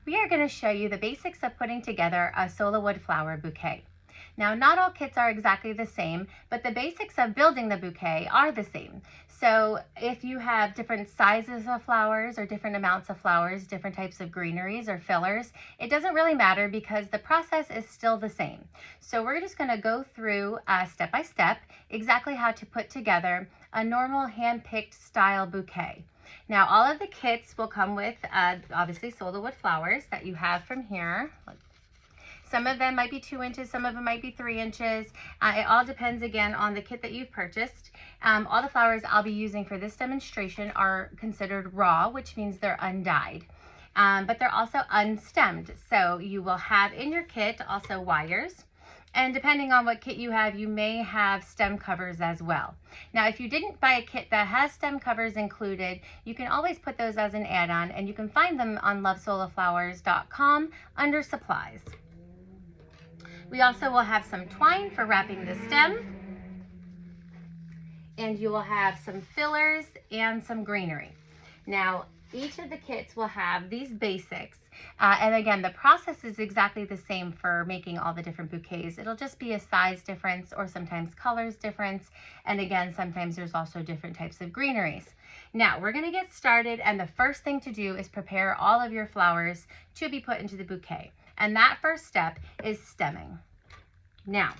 we are going to show you the basics of putting together a solo wood flower bouquet. Now, not all kits are exactly the same, but the basics of building the bouquet are the same. So if you have different sizes of flowers or different amounts of flowers, different types of greeneries or fillers, it doesn't really matter because the process is still the same. So we're just going to go through step by step exactly how to put together a normal hand-picked style bouquet. Now, all of the kits will come with obviously solo wood flowers that you have from here. Some of them might be 2 inches, some of them might be 3 inches. It all depends again on the kit that you've purchased. All the flowers I'll be using for this demonstration are considered raw, which means they're undyed. But they're also unstemmed. So you will have in your kit also wires. And depending on what kit you have, you may have stem covers as well. Now, if you didn't buy a kit that has stem covers included, you can always put those as an add-on, and you can find them on lovesoloflowers.com under supplies. We also will have some twine for wrapping the stem, and you will have some fillers and some greenery. Now, each of the kits will have these basics, and again, the process is exactly the same for making all the different bouquets. It'll just be a size difference or sometimes colors difference, and again, sometimes there's also different types of greeneries. Now, we're going to get started, and the first thing to do is prepare all of your flowers to be put into the bouquet, and that first step is stemming. Now,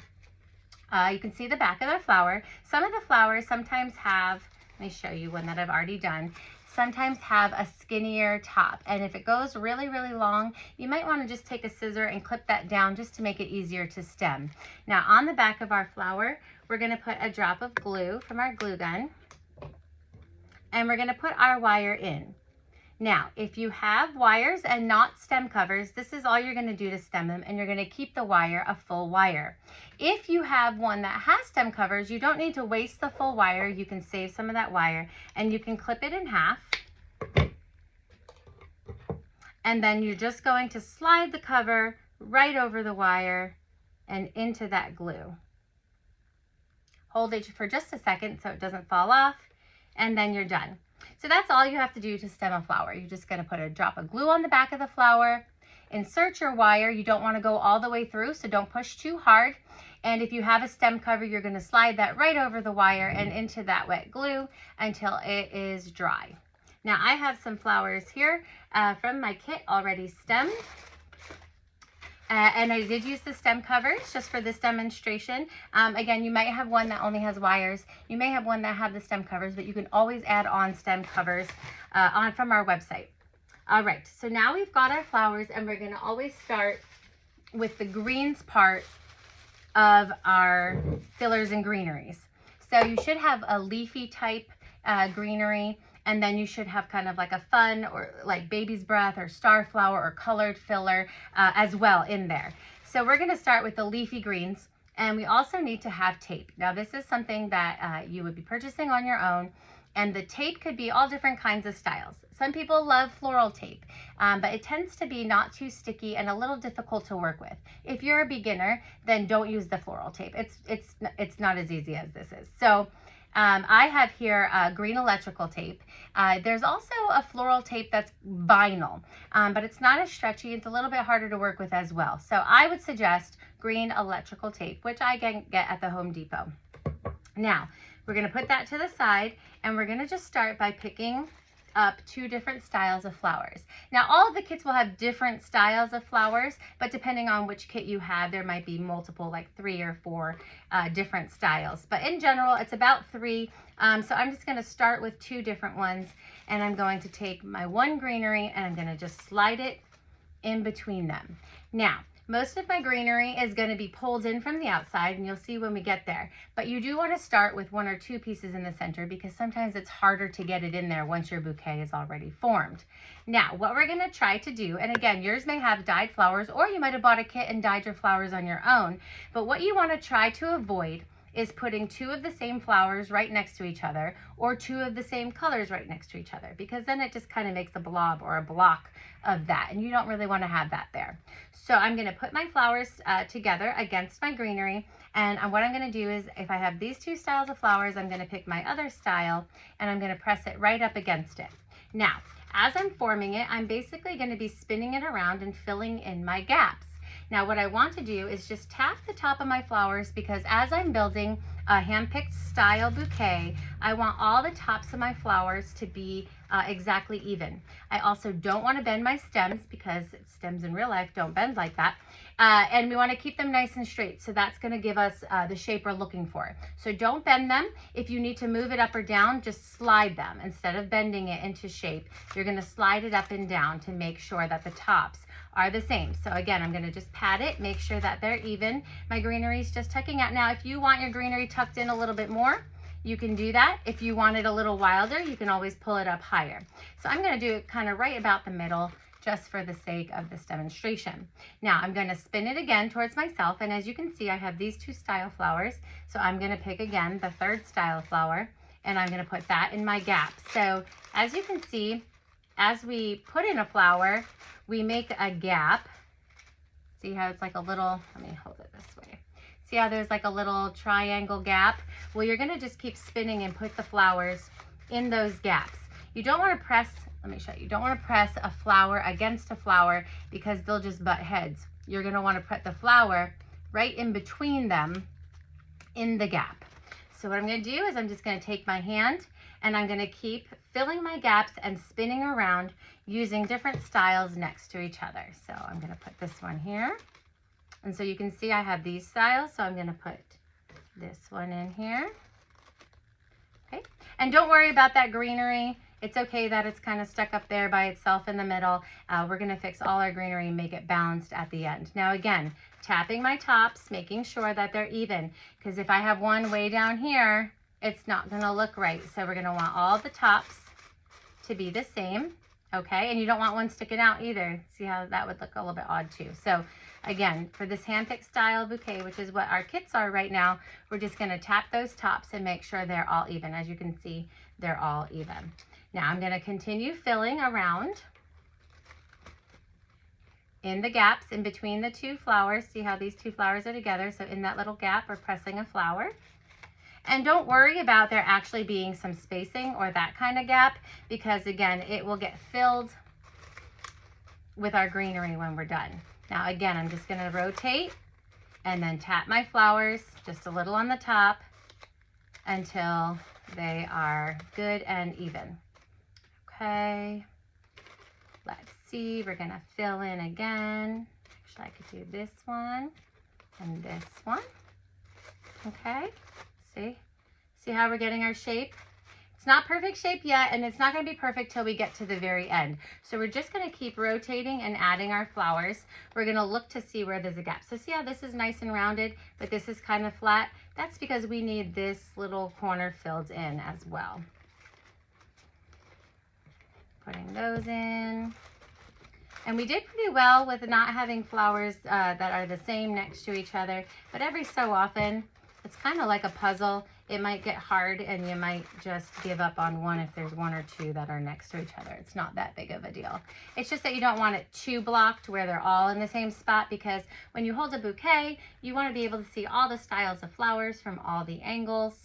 you can see the back of the flower. Some of the flowers sometimes have, let me show you one that I've already done, sometimes have a skinnier top, and if it goes really long, you might want to just take a scissor and clip that down just to make it easier to stem. Now, on the back of our flower, we're going to put a drop of glue from our glue gun, and we're going to put our wire in. Now, if you have wires and not stem covers, this is all you're going to do to stem them, and you're going to keep the wire a full wire. If you have one that has stem covers, you don't need to waste the full wire. You can save some of that wire, and you can clip it in half. And then you're just going to slide the cover right over the wire and into that glue. Hold it for just a second so it doesn't fall off, and then you're done. So that's all you have to do to stem a flower. You're just going to put a drop of glue on the back of the flower, insert your wire. You don't want to go all the way through, so don't push too hard. And if you have a stem cover, you're going to slide that right over the wire and into that wet glue until it is dry. Now, I have some flowers here from my kit already stemmed. And I did use the stem covers just for this demonstration. Again, you might have one that only has wires. You may have one that have the stem covers, but you can always add on stem covers from our website. All right, so now we've got our flowers, and we're gonna always start with the greens part of our fillers and greeneries. So you should have a leafy type greenery, and then you should have kind of like a fun or like baby's breath or starflower or colored filler as well in there. So we're going to start with the leafy greens, and we also need to have tape. Now, this is something that you would be purchasing on your own, and the tape could be all different kinds of styles. Some people love floral tape, but it tends to be not too sticky and a little difficult to work with. If you're a beginner, then don't use the floral tape. It's not as easy as this is. So I have here green electrical tape. There's also a floral tape that's vinyl, but it's not as stretchy. It's a little bit harder to work with as well. So I would suggest green electrical tape, which I can get at the Home Depot. Now, we're going to put that to the side, and we're going to just start by picking up 2 different styles of flowers. Now, all of the kits will have different styles of flowers, but depending on which kit you have, there might be multiple, like 3 or 4 different styles. But in general, it's about 3. So I'm just going to start with 2 different ones, and I'm going to take my one greenery, and I'm going to just slide it in between them. Now, most of my greenery is going to be pulled in from the outside, and you'll see when we get there. But you do want to start with 1 or 2 pieces in the center, because sometimes it's harder to get it in there once your bouquet is already formed. Now, what we're going to try to do, and again, yours may have dyed flowers, or you might have bought a kit and dyed your flowers on your own, but what you want to try to avoid is putting 2 of the same flowers right next to each other, or 2 of the same colors right next to each other, because then it just kind of makes a blob or a block of that, and you don't really want to have that there. So I'm going to put my flowers together against my greenery, and what I'm going to do is, if I have these 2 styles of flowers, I'm going to pick my other style, and I'm going to press it right up against it. Now, As I'm forming it, I'm basically going to be spinning it around and filling in my gaps. Now what I want to do is just tap the top of my flowers, because as I'm building a hand-picked style bouquet, I want all the tops of my flowers to be exactly even. I also don't want to bend my stems, because stems in real life don't bend like that. And we want to keep them nice and straight. So that's going to give us the shape we're looking for. So don't bend them. If you need to move it up or down, just slide them. Instead of bending it into shape, you're going to slide it up and down to make sure that the tops are the same. So again, I'm going to just pat it, make sure that they're even. My greenery is just tucking out. Now, if you want your greenery tucked in a little bit more, you can do that. If you want it a little wilder, you can always pull it up higher. So I'm going to do it kind of right about the middle, just for the sake of this demonstration. Now I'm going to spin it again towards myself, and as you can see, I have these two style flowers. So I'm going to pick again the third style flower, and I'm going to put that in my gap. So as you can see, as we put in a flower, we make a gap. See how it's like a little, let me hold it this way. See how there's like a little triangle gap? Well, you're going to just keep spinning and put the flowers in those gaps. You don't want to press, let me show you, you don't want to press a flower against a flower, because they'll just butt heads. You're going to want to put the flower right in between them in the gap. So what I'm going to do is I'm just going to take my hand, and I'm going to keep filling my gaps and spinning around using different styles next to each other. So I'm going to put this one here. And so you can see I have these styles, so I'm going to put this one in here. Okay, and don't worry about that greenery. It's okay that it's kind of stuck up there by itself in the middle. We're going to fix all our greenery and make it balanced at the end. Now again, tapping my tops, making sure that they're even, because if I have one way down here, it's not going to look right. So we're going to want all the tops to be the same. Okay, and you don't want one sticking out either. See how that would look a little bit odd too. So again, for this hand-picked style bouquet, which is what our kits are right now, we're just going to tap those tops and make sure they're all even. As you can see, they're all even. Now I'm going to continue filling around in the gaps in between the two flowers. See how these two flowers are together? So in that little gap, we're pressing a flower. And don't worry about there actually being some spacing or that kind of gap, because again, it will get filled with our greenery when we're done. Now again, I'm just going to rotate and then tap my flowers just a little on the top until they are good and even. Okay, let's see, we're going to fill in again. Actually, I could do this one and this one. Okay, see how we're getting our shape? It's not perfect shape yet, and it's not going to be perfect till we get to the very end. So we're just going to keep rotating and adding our flowers. We're going to look to see where there's a gap. So see how this is nice and rounded, but this is kind of flat? That's because we need this little corner filled in as well. Putting those in. And we did pretty well with not having flowers that are the same next to each other, but every so often, it's kind of like a puzzle. It might get hard and you might just give up on one if there's one or two that are next to each other. It's not that big of a deal. It's just that you don't want it too blocked where they're all in the same spot, because when you hold a bouquet, you want to be able to see all the styles of flowers from all the angles.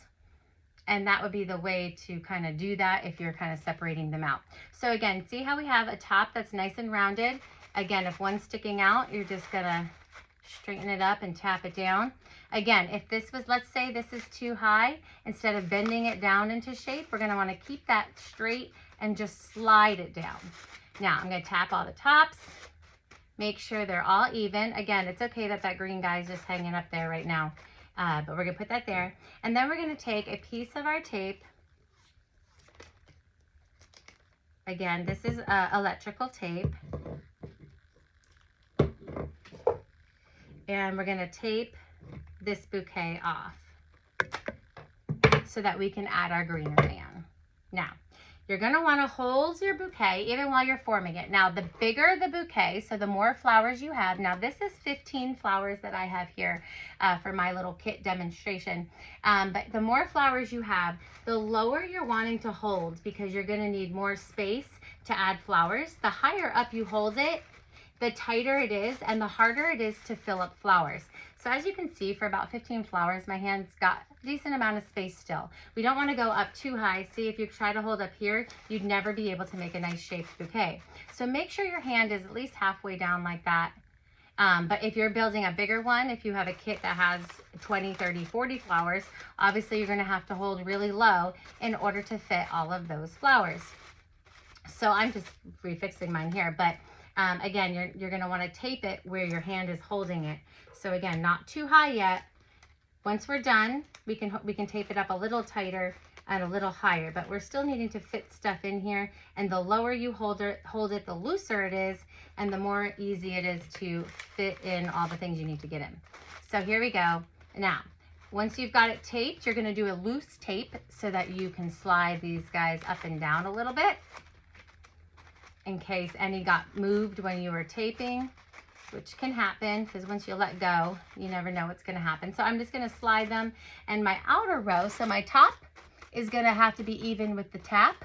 And that would be the way to kind of do that if you're kind of separating them out. So again, see how we have a top that's nice and rounded? Again, if one's sticking out, you're just gonna straighten it up and tap it down. Again, if this was, let's say this is too high, instead of bending it down into shape, we're gonna wanna keep that straight and just slide it down. Now I'm gonna tap all the tops, make sure they're all even. Again, it's okay that that green guy is just hanging up there right now. But we're going to put that there. And then we're going to take a piece of our tape. Again, this is electrical tape. And we're going to tape this bouquet off so that we can add our greenery in. Now, you're going to want to hold your bouquet even while you're forming it. Now, the bigger the bouquet, so the more flowers you have. Now, this is 15 flowers that I have here for my little kit demonstration. But the more flowers you have, the lower you're wanting to hold, because you're going to need more space to add flowers. The higher up you hold it, the tighter it is and the harder it is to fill up flowers. So as you can see, for about 15 flowers, my hand's got a decent amount of space still. We don't want to go up too high. See, if you try to hold up here, you'd never be able to make a nice shaped bouquet. So make sure your hand is at least halfway down like that. But if you're building a bigger one, if you have a kit that has 20, 30, 40 flowers, obviously you're going to have to hold really low in order to fit all of those flowers. So I'm just refixing mine here, but again, you're going to want to tape it where your hand is holding it. So again, not too high yet. Once we're done, we can tape it up a little tighter and a little higher, but we're still needing to fit stuff in here. And the lower you hold it, the looser it is, and the more easy it is to fit in all the things you need to get in. So here we go. Now, once you've got it taped, you're going to do a loose tape so that you can slide these guys up and down a little bit in case any got moved when you were taping, which can happen because once you let go, you never know what's going to happen. So I'm just going to slide them, and my outer row, so my top is going to have to be even with the tap,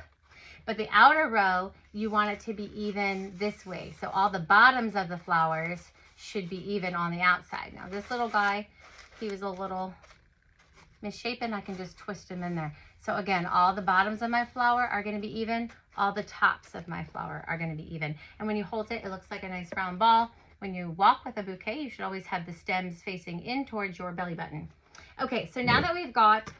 but the outer row, you want it to be even this way. So all the bottoms of the flowers should be even on the outside. Now this little guy, he was a little misshapen. I can just twist him in there. So again, all the bottoms of my flower are going to be even. All the tops of my flower are going to be even. And when you hold it, it looks like a nice round ball. When you walk with a bouquet, you should always have the stems facing in towards your belly button. Okay, so now that we've got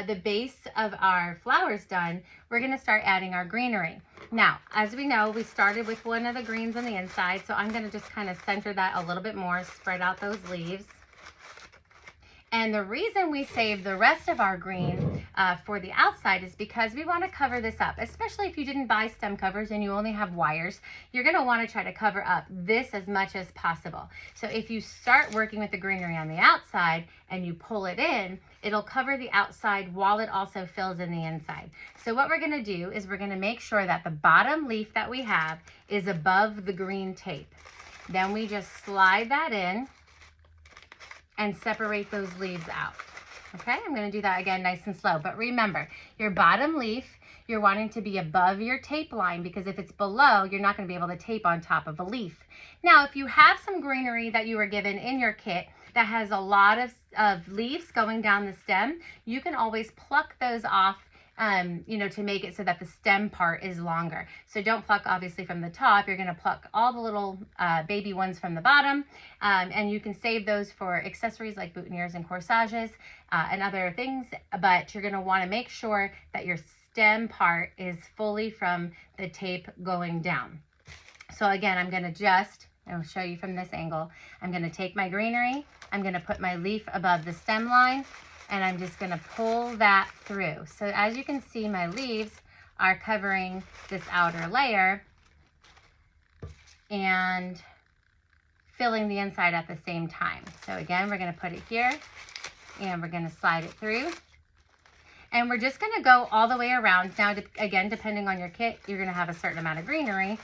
the base of our flowers done, we're going to start adding our greenery. Now, as we know, we started with one of the greens on the inside, so I'm going to just kind of center that a little bit more, spread out those leaves. And the reason we save the rest of our green for the outside is because we want to cover this up, especially if you didn't buy stem covers and you only have wires. You're going to want to try to cover up this as much as possible. So if you start working with the greenery on the outside and you pull it in, it'll cover the outside while it also fills in the inside. So what we're going to do is we're going to make sure that the bottom leaf that we have is above the green tape. Then we just slide that in and separate those leaves out. Okay, I'm going to do that again nice and slow. But remember, your bottom leaf, you're wanting to be above your tape line, because if it's below, you're not going to be able to tape on top of a leaf. Now, if you have some greenery that you were given in your kit that has a lot of leaves going down the stem, you can always pluck those off, to make it so that the stem part is longer. So don't pluck obviously from the top. You're going to pluck all the little baby ones from the bottom, and you can save those for accessories like boutonnieres and corsages and other things, but you're going to want to make sure that your stem part is fully from the tape going down. So again, I'll show you from this angle. I'm going to take my greenery, I'm going to put my leaf above the stem line, and I'm just going to pull that through. So as you can see, my leaves are covering this outer layer and filling the inside at the same time. So again, we're going to put it here and we're going to slide it through. And we're just going to go all the way around. Now, again, depending on your kit, you're going to have a certain amount of greenery.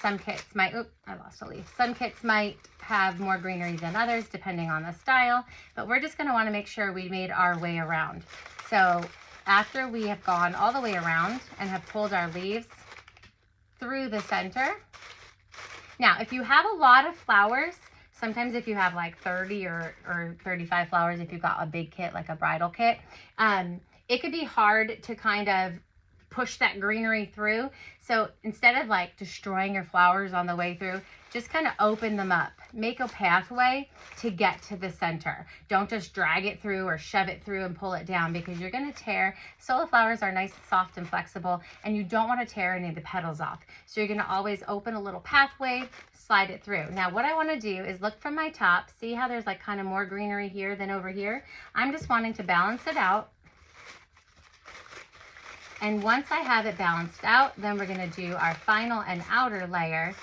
Some kits might, I lost a leaf. Some kits might have more greenery than others, depending on the style, but we're just gonna wanna make sure we made our way around. So after we have gone all the way around and have pulled our leaves through the center. Now, if you have a lot of flowers, sometimes if you have like 30 or 35 flowers, if you've got a big kit, like a bridal kit, it could be hard to kind of push that greenery through. So instead of like destroying your flowers on the way through, just kind of open them up. Make a pathway to get to the center. Don't just drag it through or shove it through and pull it down, because you're going to tear. Solo flowers are nice, soft, and flexible, and you don't want to tear any of the petals off. So you're going to always open a little pathway, slide it through. Now what I want to do is look from my top, see how there's like kind of more greenery here than over here. I'm just wanting to balance it out. And once I have it balanced out, then we're going to do our final and outer layer.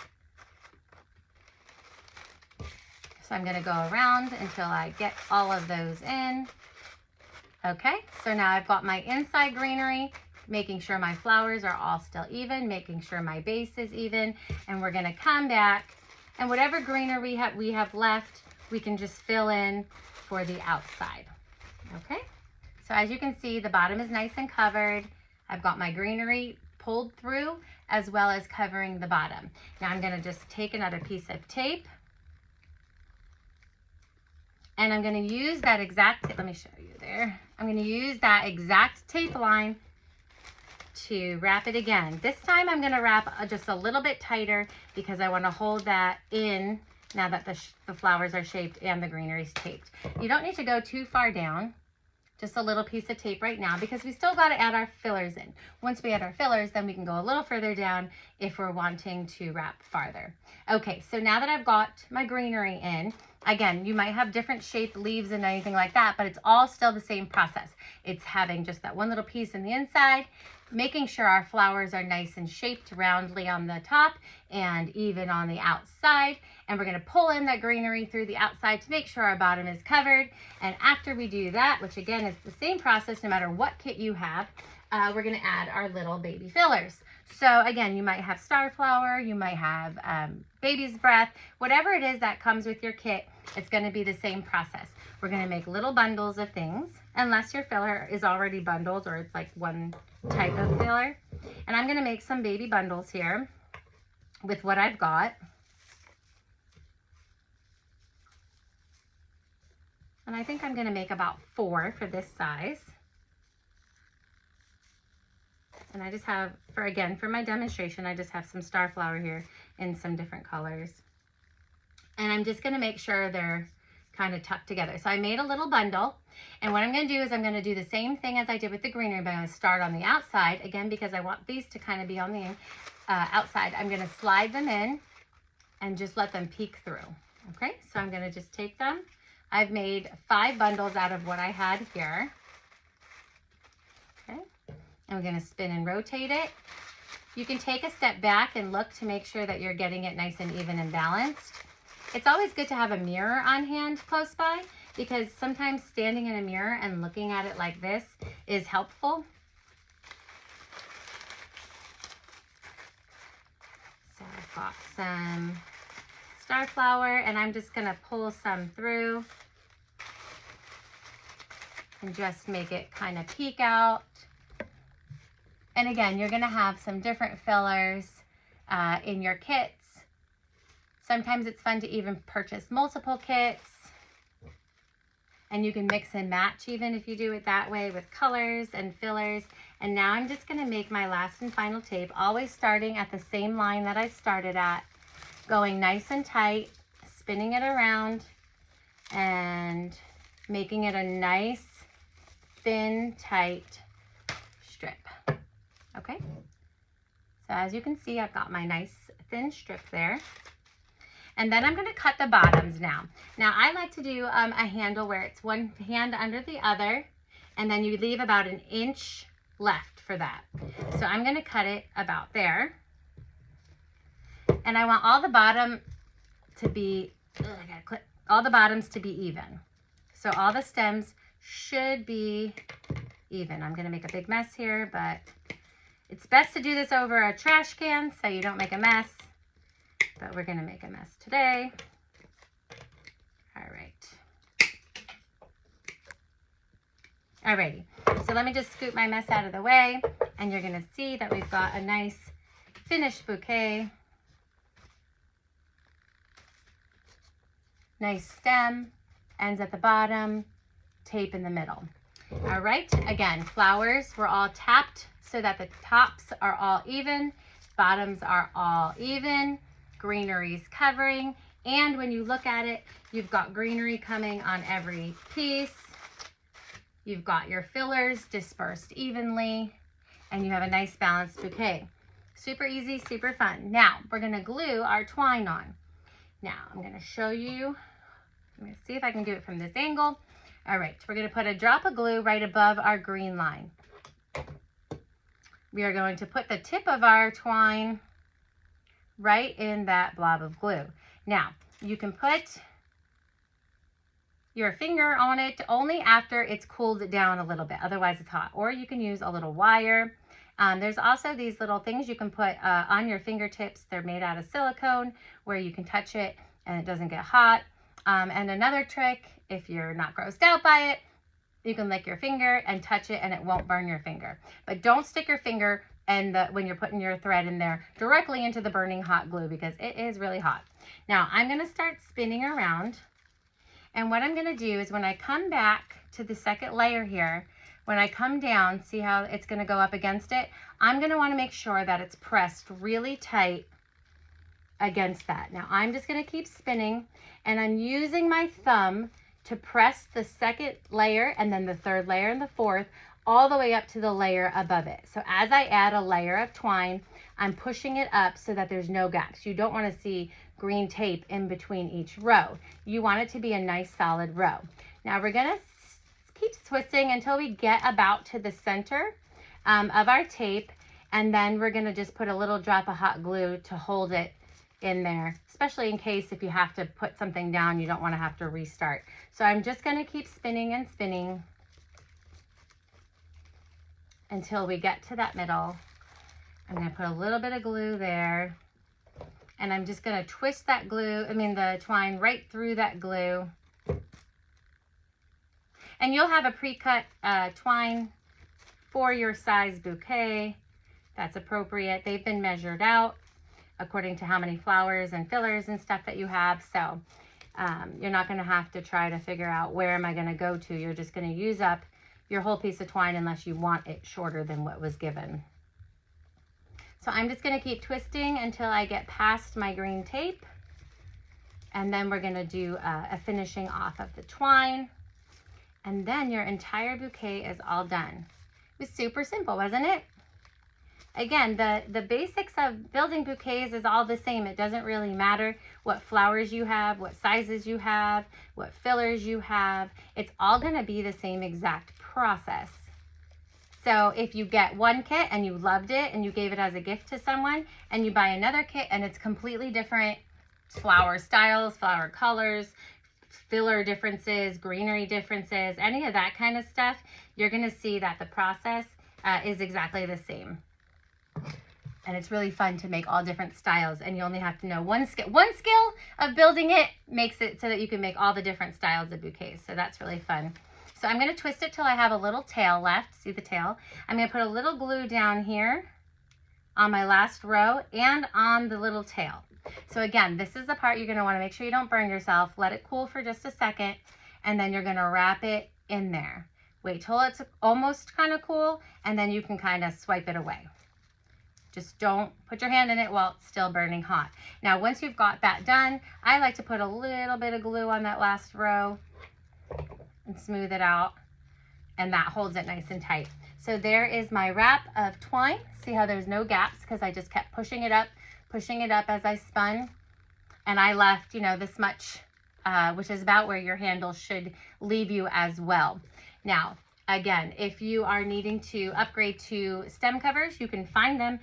So I'm going to go around until I get all of those in. Okay, so now I've got my inside greenery, making sure my flowers are all still even, making sure my base is even, and we're going to come back, and whatever greenery we have left, we can just fill in for the outside. Okay, so as you can see, the bottom is nice and covered. I've got my greenery pulled through, as well as covering the bottom. Now I'm going to just take another piece of tape, and I'm going to use that exact, let me show you there. I'm going to use that exact tape line to wrap it again. This time I'm going to wrap just a little bit tighter because I want to hold that in now that the flowers are shaped and the greenery is taped. You don't need to go too far down, just a little piece of tape right now because we still got to add our fillers in. Once we add our fillers, then we can go a little further down if we're wanting to wrap farther. Okay, so now that I've got my greenery in, again, you might have different shaped leaves and anything like that, but it's all still the same process. It's having just that one little piece in the inside, making sure our flowers are nice and shaped roundly on the top and even on the outside. And we're gonna pull in that greenery through the outside to make sure our bottom is covered. And after we do that, which again is the same process no matter what kit you have, we're gonna add our little baby fillers. So again, you might have star flower, you might have baby's breath, whatever it is that comes with your kit, it's gonna be the same process. We're gonna make little bundles of things, unless your filler is already bundled or it's like one type of filler. And I'm gonna make some baby bundles here with what I've got. And I think I'm gonna make about 4 for this size. And I just have, for my demonstration, I just have some star flower here in some different colors. And I'm just gonna make sure they're kind of tucked together. So I made a little bundle, and what I'm gonna do is I'm gonna do the same thing as I did with the greenery, but I'm gonna start on the outside, again, because I want these to kind of be on the outside. I'm gonna slide them in and just let them peek through, okay? So I'm gonna just take them. I've made 5 bundles out of what I had here, okay? And we're gonna spin and rotate it. You can take a step back and look to make sure that you're getting it nice and even and balanced. It's always good to have a mirror on hand close by because sometimes standing in a mirror and looking at it like this is helpful. So I've got some star flower and I'm just gonna pull some through and just make it kind of peek out. And again, you're gonna have some different fillers in your kits. Sometimes it's fun to even purchase multiple kits. And you can mix and match even if you do it that way with colors and fillers. And now I'm just gonna make my last and final tape, always starting at the same line that I started at, going nice and tight, spinning it around, and making it a nice, thin, tight strip. Okay, so as you can see, I've got my nice thin strip there. And then I'm gonna cut the bottoms now. Now I like to do a handle where it's one hand under the other, and then you leave about 1 inch left for that. So I'm gonna cut it about there. And I want all the bottom to be, all the bottoms to be even. So all the stems should be even. I'm gonna make a big mess here, but it's best to do this over a trash can so you don't make a mess, but we're gonna make a mess today. All right. Alrighty, so let me just scoop my mess out of the way, and you're gonna see that we've got a nice finished bouquet. Nice stem, ends at the bottom, tape in the middle. All right, again, flowers were all tapped so that the tops are all even, bottoms are all even, greenery's covering, and when you look at it, you've got greenery coming on every piece. You've got your fillers dispersed evenly, and you have a nice balanced bouquet. Super easy, super fun. Now, we're gonna glue our twine on. Now, I'm gonna show you, I'm gonna see if I can do it from this angle. All right, we're gonna put a drop of glue right above our green line. We are going to put the tip of our twine right in that blob of glue. Now, you can put your finger on it only after it's cooled down a little bit, otherwise it's hot. Or you can use a little wire. There's also these little things you can put on your fingertips. They're made out of silicone where you can touch it and it doesn't get hot. And another trick, if you're not grossed out by it, you can lick your finger and touch it and it won't burn your finger. But don't stick your finger and when you're putting your thread in there directly into the burning hot glue, because it is really hot. Now I'm going to start spinning around, and what I'm going to do is when I come back to the second layer here, when I come down, see how it's going to go up against it? I'm going to want to make sure that it's pressed really tight against that. Now I'm just going to keep spinning, and I'm using my thumb to press the second layer and then the third layer and the fourth all the way up to the layer above it. So as I add a layer of twine, I'm pushing it up so that there's no gaps. You don't want to see green tape in between each row. You want it to be a nice solid row. Now we're going to keep twisting until we get about to the center of our tape, and then we're going to just put a little drop of hot glue to hold it in there, especially in case if you have to put something down, you don't want to have to restart. So I'm just going to keep spinning and spinning until we get to that middle. I'm going to put a little bit of glue there, and I'm just going to twist that the twine right through that glue. And you'll have a pre-cut twine for your size bouquet that's appropriate. They've been measured out according to how many flowers and fillers and stuff that you have. So you're not going to have to try to figure out where am I going to go to. You're just going to use up your whole piece of twine unless you want it shorter than what was given. So I'm just going to keep twisting until I get past my green tape. And then we're going to do a finishing off of the twine. And then your entire bouquet is all done. It was super simple, wasn't it? Again, the basics of building bouquets is all the same. It doesn't really matter what flowers you have, what sizes you have, what fillers you have. It's all going to be the same exact process. So if you get one kit and you loved it and you gave it as a gift to someone, and you buy another kit and it's completely different flower styles, flower colors, filler differences, greenery differences, any of that kind of stuff, you're going to see that the process is exactly the same. And it's really fun to make all different styles, and you only have to know one skill. One skill of building it makes it so that you can make all the different styles of bouquets. So that's really fun. So I'm going to twist it till I have a little tail left. See the tail? I'm going to put a little glue down here on my last row and on the little tail. So again, this is the part you're going to want to make sure you don't burn yourself. Let it cool for just a second, and then you're going to wrap it in there. Wait till it's almost kind of cool, and then you can kind of swipe it away. Just don't put your hand in it while it's still burning hot. Now, once you've got that done, I like to put a little bit of glue on that last row and smooth it out, and that holds it nice and tight. So there is my wrap of twine. See how there's no gaps because I just kept pushing it up as I spun, and I left, this much, which is about where your handle should leave you as well. Now, again, if you are needing to upgrade to stem covers, you can find them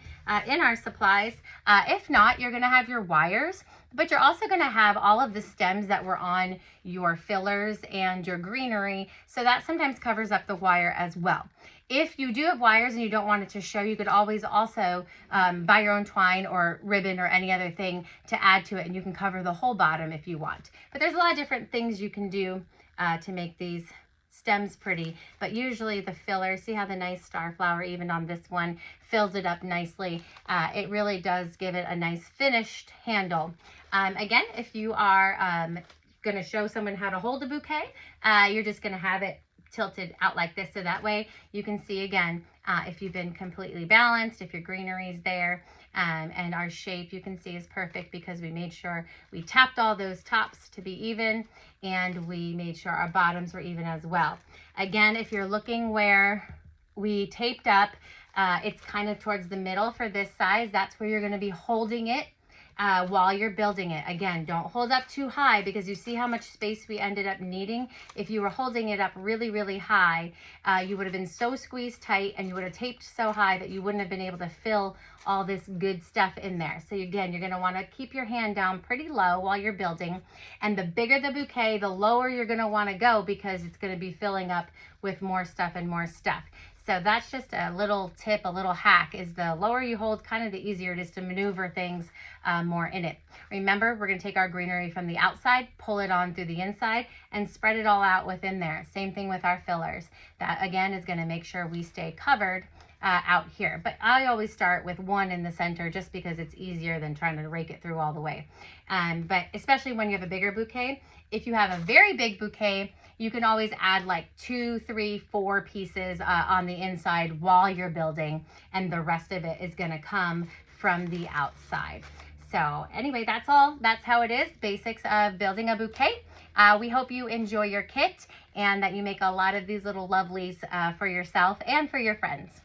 in our supplies. If not, you're going to have your wires, but you're also going to have all of the stems that were on your fillers and your greenery, so that sometimes covers up the wire as well. If you do have wires and you don't want it to show, you could always also buy your own twine or ribbon or any other thing to add to it, and you can cover the whole bottom if you want. But there's a lot of different things you can do to make these stems pretty, but usually the filler, see how the nice star flower even on this one fills it up nicely. It really does give it a nice finished handle. Again, if you are going to show someone how to hold a bouquet, you're just going to have it tilted out like this, so that way you can see again if you've been completely balanced, if your greenery is there, and our shape you can see is perfect because we made sure we tapped all those tops to be even, and we made sure our bottoms were even as well. Again, if you're looking where we taped up, it's kind of towards the middle for this size. That's where you're going to be holding it while you're building it. Again, don't hold up too high because you see how much space we ended up needing. If you were holding it up really, really high, you would have been so squeezed tight, and you would have taped so high that you wouldn't have been able to fill all this good stuff in there. So again, you're going to want to keep your hand down pretty low while you're building, and the bigger the bouquet, the lower you're going to want to go because it's going to be filling up with more stuff and more stuff. So that's just a little tip, a little hack, is the lower you hold, kind of the easier it is to maneuver things more in it. Remember, we're going to take our greenery from the outside, pull it on through the inside, and spread it all out within there. Same thing with our fillers. That, again, is going to make sure we stay covered out here. But I always start with one in the center just because it's easier than trying to rake it through all the way. But especially when you have a bigger bouquet, if you have a very big bouquet, you can always add like 2, 3, 4 pieces on the inside while you're building, and the rest of it is going to come from the outside. So anyway, that's all. That's how it is. Basics of building a bouquet. We hope you enjoy your kit and that you make a lot of these little lovelies for yourself and for your friends.